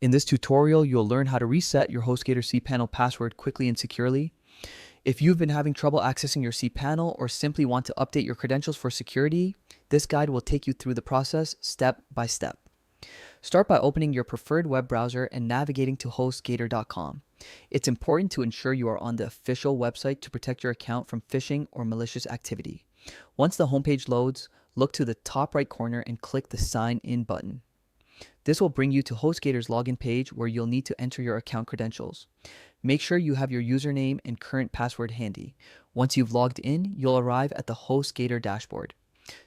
In this tutorial, you'll learn how to reset your Hostgator cPanel password quickly and securely. If you've been having trouble accessing your cPanel or simply want to update your credentials for security, this guide will take you through the process step by step. Start by opening your preferred web browser and navigating to hostgator.com. It's important to ensure you are on the official website to protect your account from phishing or malicious activity. Once the homepage loads, look to the top right corner and click the Sign In button. This will bring you to Hostgator's login page where you'll need to enter your account credentials. Make sure you have your username and current password handy. Once you've logged in, you'll arrive at the Hostgator dashboard.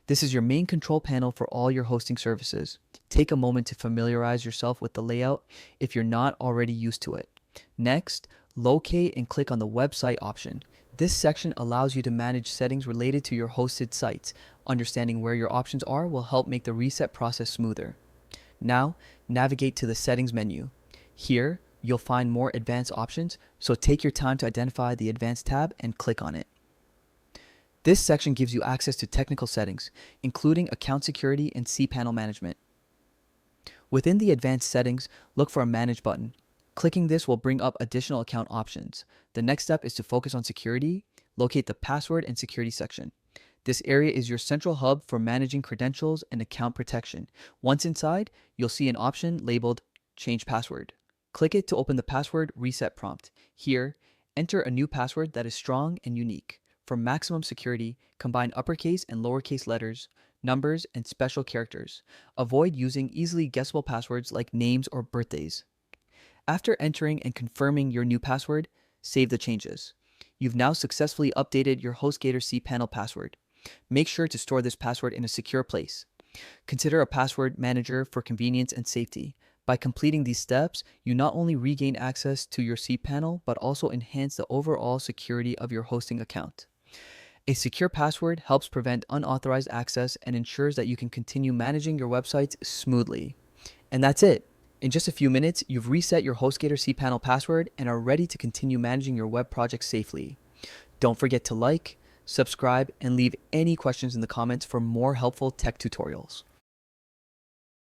This is your main control panel for all your hosting services. Take a moment to familiarize yourself with the layout if you're not already used to it. Next, locate and click on the website option. This section allows you to manage settings related to your hosted sites. Understanding where your options are will help make the reset process smoother. Now, navigate to the settings menu. Here, you'll find more advanced options, so take your time to identify the advanced tab and click on it. This section gives you access to technical settings, including account security and cPanel management. Within the advanced settings, look for a Manage button. Clicking this will bring up additional account options. The next step is to focus on security. Locate the password and security section. This area is your central hub for managing credentials and account protection. Once inside, you'll see an option labeled Change Password. Click it to open the password reset prompt. Here, enter a new password that is strong and unique. For maximum security, combine uppercase and lowercase letters, numbers, and special characters. Avoid using easily guessable passwords like names or birthdays. After entering and confirming your new password, save the changes. You've now successfully updated your Hostgator cPanel password. Make sure to store this password in a secure place. Consider a password manager for convenience and safety. By completing these steps, you not only regain access to your cPanel, but also enhance the overall security of your hosting account. A secure password helps prevent unauthorized access and ensures that you can continue managing your websites smoothly. And that's it. In just a few minutes, you've reset your Hostgator cPanel password and are ready to continue managing your web projects safely. Don't forget to like, subscribe, and leave any questions in the comments for more helpful tech tutorials.